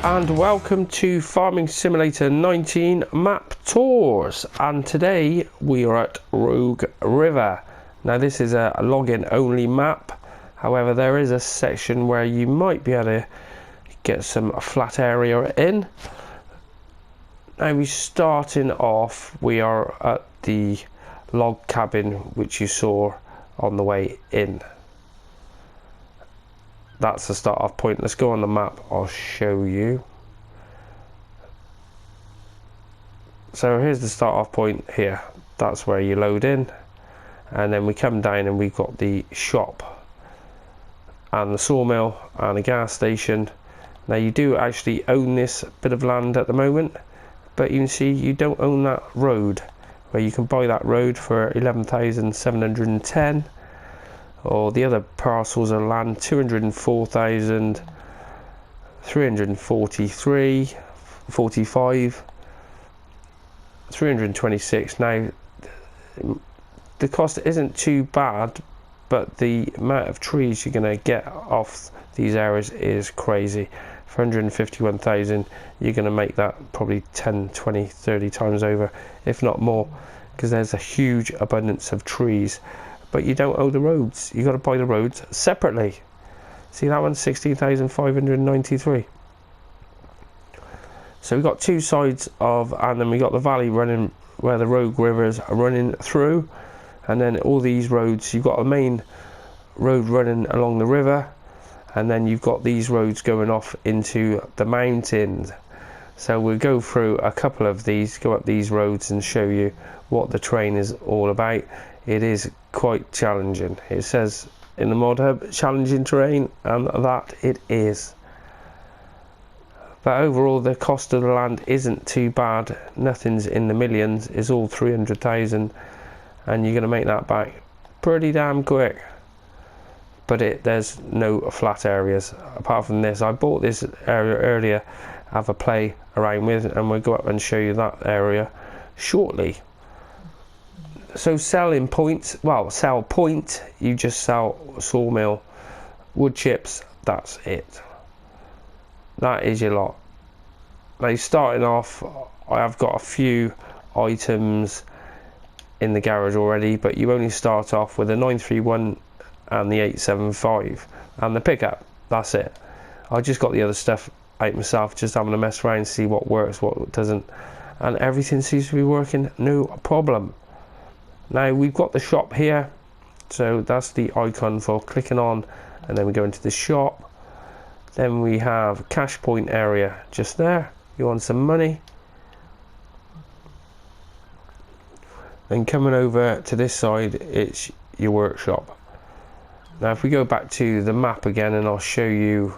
and welcome to Farming Simulator 19 map tours, and today we are at Rogue River. Now this is a login only map, however there is a section where you might be able to get some flat area in. Now we're starting off, we are at the log cabin which you saw on the way in. That's the start off point. Let's go on the map, I'll show you. So here's the start off point here, that's where you load in, and then we come down and we've got the shop and the sawmill and a gas station. Now you do actually own this bit of land at the moment, but you can see you don't own that road, where you can buy that road for 11,710. or the other parcels of land 204,343, 45, 326. Now the cost isn't too bad, but the amount of trees you're going to get off these areas is crazy. For 151,000 you're going to make that probably 10, 20, 30 times over, if not more, because there's a huge abundance of trees. But you don't own the roads, you got to buy the roads separately. See, that one's 16,593. So we've got two sides of, and then we got the valley running where the Rogue Rivers are running through, and then all these roads, you've got a main road running along the river, and then you've got these roads going off into the mountains. So we'll go through a couple of these, go up these roads and show you what the terrain is all about. It is quite challenging. It says in the mod hub, challenging terrain, and that it is. But overall the cost of the land isn't too bad. Nothing's in the millions, it's all 300,000, and you're going to make that back pretty damn quick. But there's no flat areas apart from this. I bought this area earlier, have a play around with, and we'll go up and show you that area shortly. So selling points, well, sell point, you just sell sawmill, wood chips, that's it. That is your lot. Now starting off, I have got a few items in the garage already, but you only start off with a 931 and the 875 and the pickup, that's it. I just got the other stuff out myself, just having a mess around, see what works, what doesn't, and everything seems to be working, no problem. Now we've got the shop here, so that's the icon for clicking on, and then we go into the shop. Then we have cash point area just there, you want some money. Then coming over to this side, it's your workshop. Now if we go back to the map again, and I'll show you,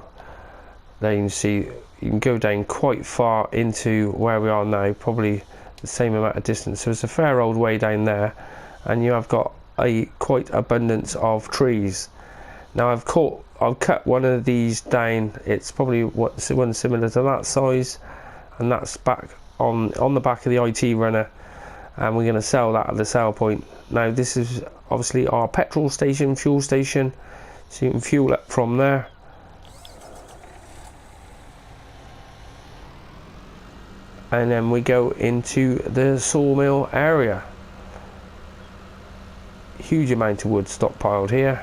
there you can see you can go down quite far into where we are now, probably the same amount of distance, so it's a fair old way down there, and you have got a quite abundance of trees. Now I've cut one of these down, it's probably one similar to that size, and that's back on the back of the IT runner, and we're going to sell that at the sell point. Now this is obviously our petrol station, fuel station, so you can fuel up from there. And then we go into the sawmill area. Huge amount of wood stockpiled here.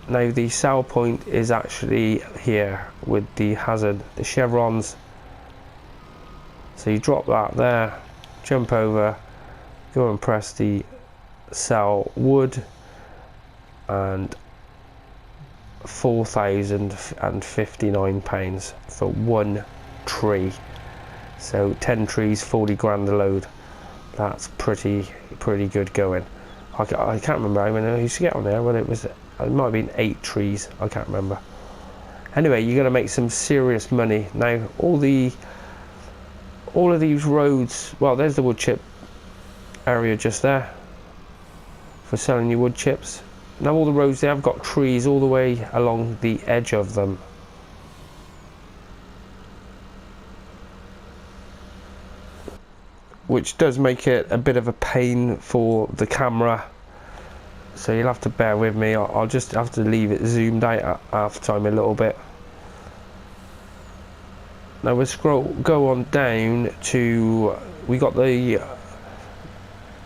Now the sell point is actually here with the hazard, the chevrons. So you drop that there, jump over, go and press the sell wood, and £4,059 for one tree. So 10 trees, 40 grand a load. That's pretty good going. I can't remember how many I used to get on there, whether it might have been 8 trees, I can't remember. Anyway, you're going to make some serious money. Now all of these roads, well, there's the wood chip area just there for selling your wood chips. Now all the roads, they have got trees all the way along the edge of them. Which does make it a bit of a pain for the camera, so you'll have to bear with me. I'll just have to leave it zoomed out at half time a little bit. Now we'll go on down to, we got the,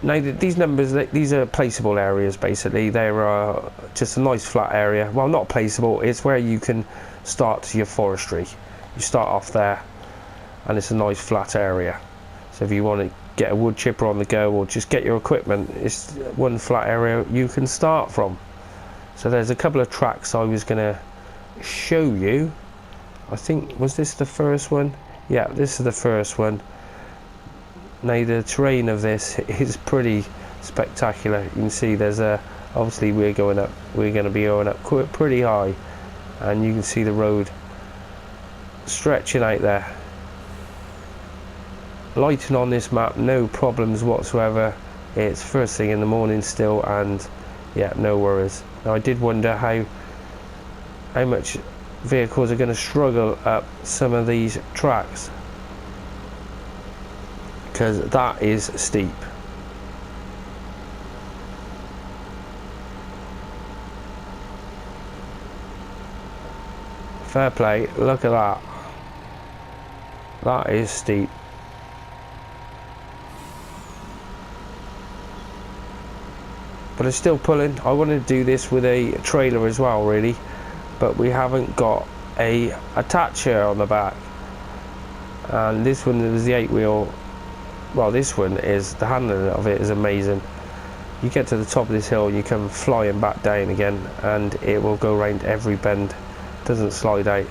now these numbers, these are placeable areas basically. They're just a nice flat area. Well, not placeable, it's where you can start your forestry. You start off there and it's a nice flat area. So if you want to get a wood chipper on the go or just get your equipment, it's one flat area you can start from. So there's a couple of tracks I was going to show you. I think, was this the first one? Yeah, this is the first one. Now the terrain of this is pretty spectacular. You can see there's obviously we're going to be going up pretty high, and you can see the road stretching out there. Lighting on this map, no problems whatsoever. It's first thing in the morning still, and yeah, no worries. Now I did wonder how much vehicles are going to struggle up some of these tracks, because that is steep. Fair play, look at that. That is steep. But it's still pulling. I want to do this with a trailer as well really, but we haven't got a attacher on the back. And this one is the 8-wheel. Well, this one is, the handling of it is amazing. You get to the top of this hill, you come flying back down again, and it will go round every bend. Doesn't slide out.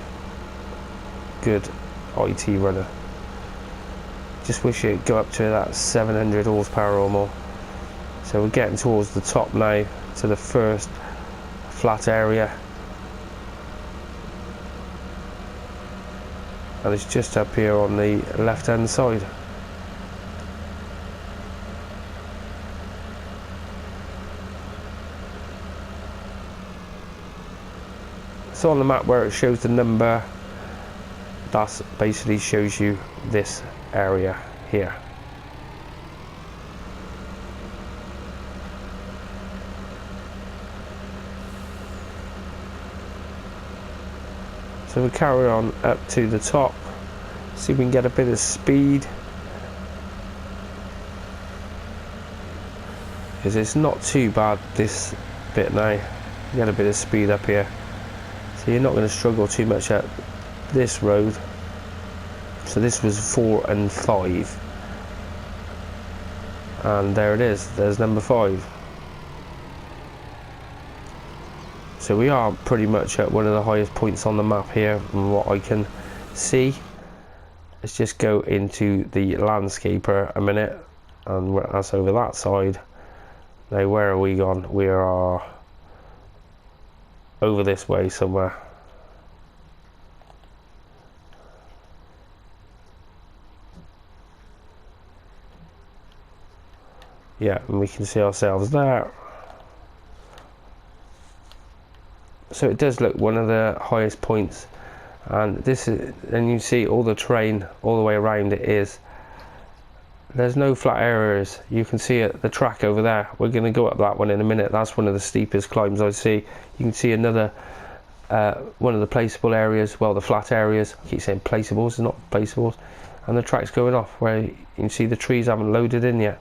Good IT runner. Just wish it'd go up to that 700 horsepower or more. So we're getting towards the top now, to the first flat area. And it's just up here on the left hand side. So on the map where it shows the number, that basically shows you this area here. So we carry on up to the top, see if we can get a bit of speed, because it's not too bad this bit now. You get a bit of speed up here, so you're not going to struggle too much at this road. So this was 4 and 5, and there it is, there's number 5. So we are pretty much at one of the highest points on the map here from what I can see. Let's just go into the landscaper a minute, and that's over that side. Now where are we gone? We are over this way somewhere. Yeah, and we can see ourselves there. So it does look one of the highest points, and this is, and you see all the terrain all the way around it is, there's no flat areas. You can see it, the track over there. We're going to go up that one in a minute. That's one of the steepest climbs I see. You can see another one of the placeable areas, well, the flat areas. I keep saying placeables, it's not placeables, and the track's going off where you can see the trees haven't loaded in yet.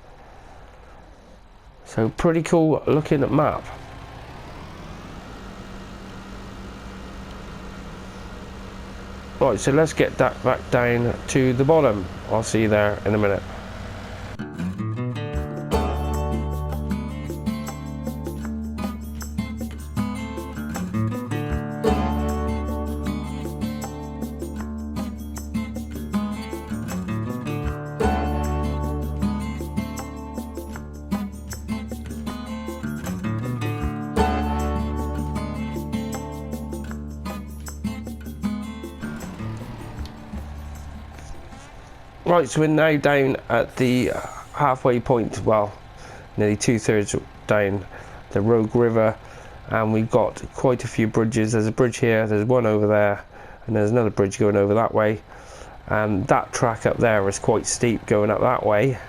So pretty cool looking at map. Right, so let's get that back down to the bottom. I'll see you there in a minute. Right, so we're now down at the halfway point, well, nearly 2/3 down the Rogue River, and we've got quite a few bridges. There's a bridge here, there's one over there, and there's another bridge going over that way, and that track up there is quite steep going up that way,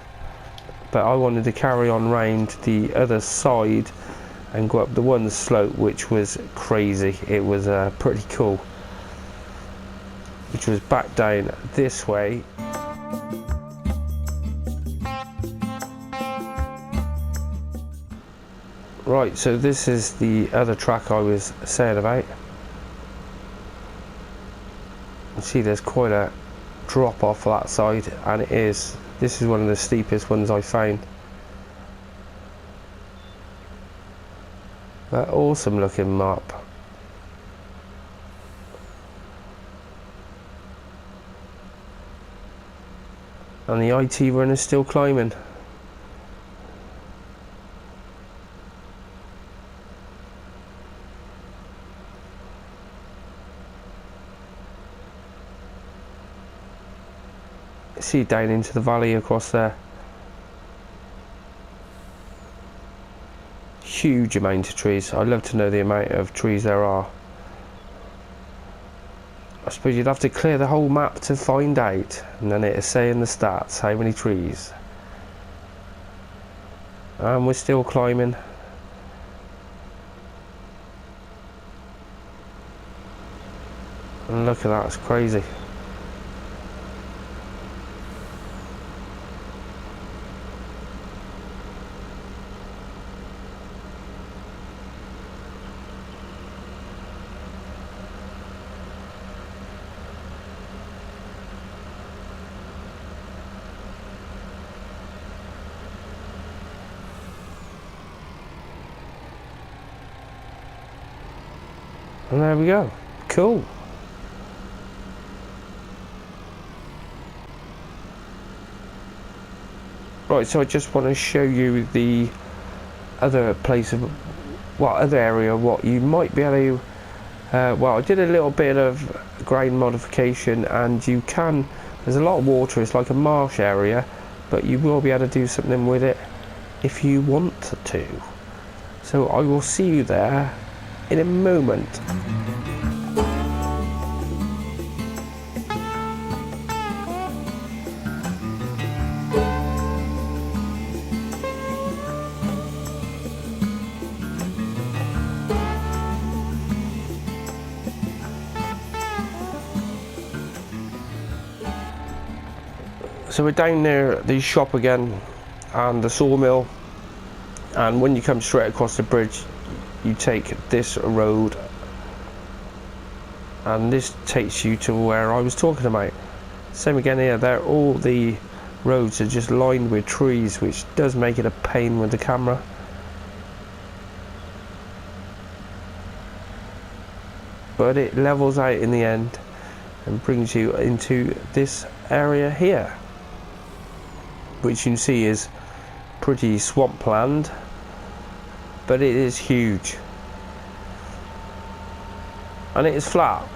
but I wanted to carry on round the other side and go up the one slope, which was crazy. It was pretty cool. which was back down this way. Right, so this is the other track I was saying about. You see there's quite a drop off that side, and this is one of the steepest ones I found. But awesome looking map. And the IT run is still climbing. See down into the valley across there. Huge amount of trees. I'd love to know the amount of trees there are. I suppose you'd have to clear the whole map to find out, and then it'll say in the stats how many trees. And we're still climbing. And look at that, it's crazy. And there we go. Cool. Right, so I just want to show you the other place of, well, other area what you might be able to, well, I did a little bit of ground modification, and you can, there's a lot of water, it's like a marsh area, but you will be able to do something with it if you want to. So I will see you there in a moment. So we're down near the shop again and the sawmill, and when you come straight across the bridge you take this road, and this takes you to where I was talking about. Same again here, there all the roads are just lined with trees, which does make it a pain with the camera. But it levels out in the end and brings you into this area here, which you can see is pretty swampland, but it is huge and it is flat.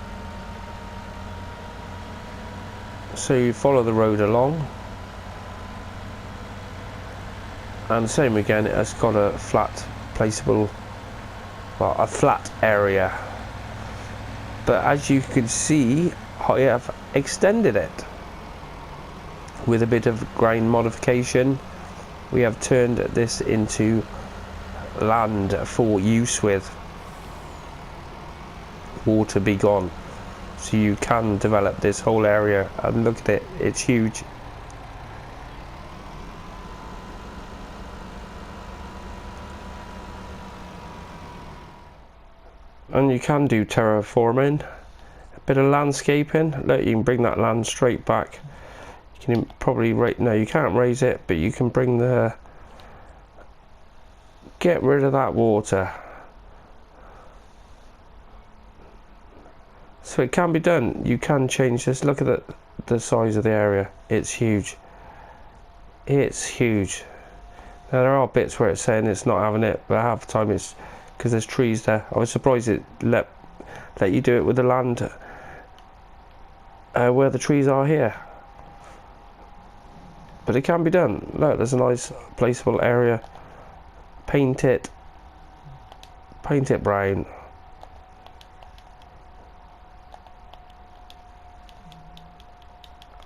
So you follow the road along, and same again, it has got a flat placeable, well, a flat area, but as you can see I have extended it with a bit of ground modification. We have turned this into land for use with water be gone, so you can develop this whole area, and look at it, it's huge. And you can do terraforming, a bit of landscaping. Look, you can bring that land straight back. You can probably no, you can't raise it, but you can bring get rid of that water. So it can be done. You can change this. Look at the size of the area. It's huge. It's huge. Now there are bits where it's saying it's not having it, but half the time it's because there's trees there. I was surprised it let you do it with the land where the trees are here. But it can be done. Look, there's a nice placeable area. Paint it brown.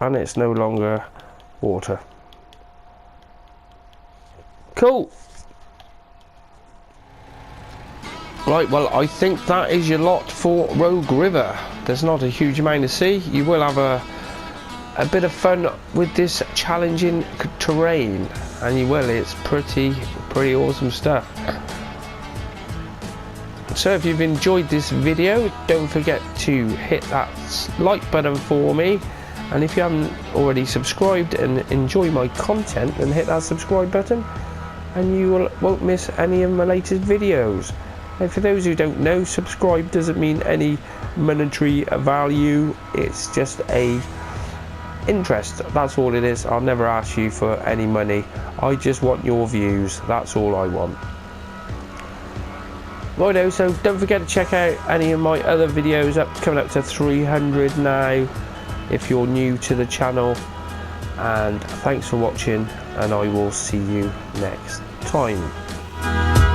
And it's no longer water. Cool. Right, well, I think that is your lot for Rogue River. there's not a huge amount to see. You will have a bit of fun with this challenging terrain, and you will. It's pretty awesome stuff. So if you've enjoyed this video, don't forget to hit that like button for me, and if you haven't already subscribed and enjoy my content, then hit that subscribe button and you won't miss any of my latest videos. And for those who don't know, subscribe doesn't mean any monetary value, it's just a interest, that's all it is. I'll never ask you for any money, I just want your views, that's all I want. Righto, so don't forget to check out any of my other videos, coming up to 300 now if you're new to the channel, and thanks for watching, and I will see you next time.